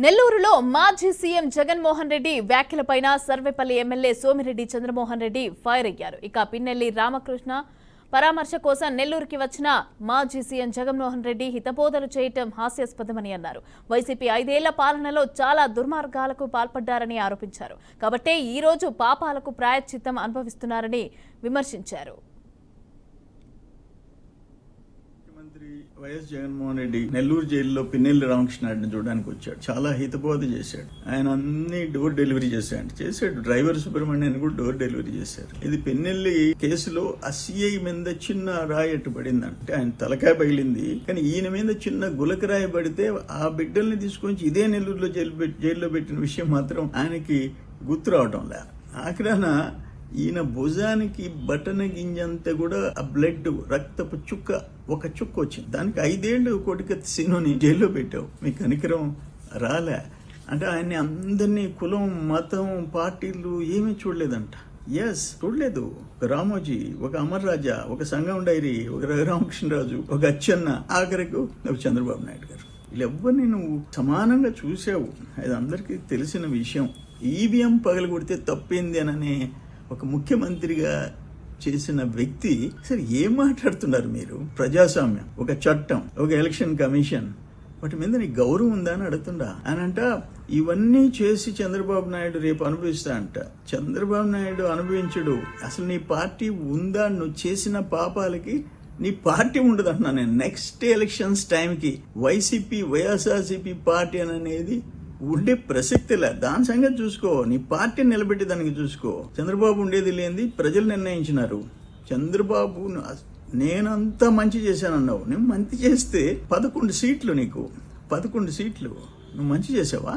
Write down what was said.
నెల్లూరులో మాజీ సీఎం జగన్మోహన్ రెడ్డి వ్యాఖ్యలపైన సర్వేపల్లి ఎమ్మెల్యే సోమిరెడ్డి చంద్రమోహన్ రెడ్డి ఫైర్ అయ్యారు. ఇక పిన్నెల్లి రామకృష్ణ పరామర్శ కోసం నెల్లూరుకి వచ్చిన మాజీ సీఎం జగన్మోహన్ రెడ్డి హితబోధలు చేయటం హాస్యాస్పదమని అన్నారు. వైసీపీ 5 ఏళ్ల పాలనలో చాలా దుర్మార్గాలకు పాల్పడ్డారని ఆరోపించారు. కాబట్టే ఈ రోజు పాపాలకు ప్రాయశ్చిత్తం అనుభవిస్తున్నారని విమర్శించారు. ముఖ్యమంత్రి వైఎస్ జగన్మోహన్ రెడ్డి నెల్లూరు జైల్లో పిన్నెల్లి రామకృష్ణారెడ్డిని చూడడానికి వచ్చాడు. చాలా హితబోధ చేశాడు. ఆయన అన్ని డోర్ డెలివరీ చేశాడు. డ్రైవర్ సుబ్రహ్మణ్యాన్ని కూడా డోర్ డెలివరీ చేశారు. ఇది పిన్నెల్లి కేసులో ఆ సిఐ మీద చిన్న రాయి అట్టు పడిందంటే ఆయన తలకాయ పగిలింది. కానీ ఈయన మీద చిన్న గులకరాయి పడితే ఆ బిడ్డల్ని తీసుకొని ఇదే నెల్లూరులో జైల్లో పెట్టిన విషయం మాత్రం ఆయనకి గుర్తు రావటం లే. ఆఖరాన ఈయన భుజానికి బటన గింజంతా కూడా ఆ బ్లడ్ రక్తపు చుక్క ఒక చుక్క వచ్చింది. దానికి 5 ఏళ్లు కోటికత్తి సీనుని జైల్లో పెట్టావు. మీ కనికరం రాలే అంటే ఆయన్ని అందరినీ కులం మతం పార్టీలు ఏమీ చూడలేదంట. చూడలేదు. ఒక రామోజీ, ఒక అమర్ రాజా, ఒక సంగం డైరీ, ఒక రఘురామకృష్ణరాజు, ఒక అచ్చెన్న, ఆఖరకు చంద్రబాబు నాయుడు గారు, వీళ్ళెవ్వరిని నువ్వు సమానంగా చూసావు. అది అందరికీ తెలిసిన విషయం. ఈవీఎం పగలగొడితే తప్పేంది అననే ఒక ముఖ్యమంత్రిగా చేసిన వ్యక్తి సరే ఏం మాట్లాడుతున్నారు మీరు? ప్రజాస్వామ్యం, ఒక చట్టం, ఒక ఎలక్షన్ కమిషన్, వాటి మీద నీకు గౌరవం ఉందా అని అడుగుతుండా. అనంట ఇవన్నీ చేసి చంద్రబాబు నాయుడు రేపు అనుభవిస్తా అంట. చంద్రబాబు నాయుడు అనుభవించడు. అసలు నీ పార్టీ ఉందా? నువ్వు చేసిన పాపాలకి నీ పార్టీ ఉండదు అంటున్నా నేను. నెక్స్ట్ ఎలక్షన్స్ టైంకి వైసీపీ వైఎస్ఆర్సీపీ పార్టీ అనేది ఉండే ప్రసక్తిలే. దాని సంగతి చూసుకో. నీ పార్టీని నిలబెట్టి దానికి చూసుకో. చంద్రబాబు ఉండేది లేనిది ప్రజలు నిర్ణయించినారు. చంద్రబాబు నేనంతా మంచి చేశానన్నావు. నువ్వు మంచి చేస్తే 11 సీట్లు, నీకు 11 సీట్లు. నువ్వు మంచి చేసావా?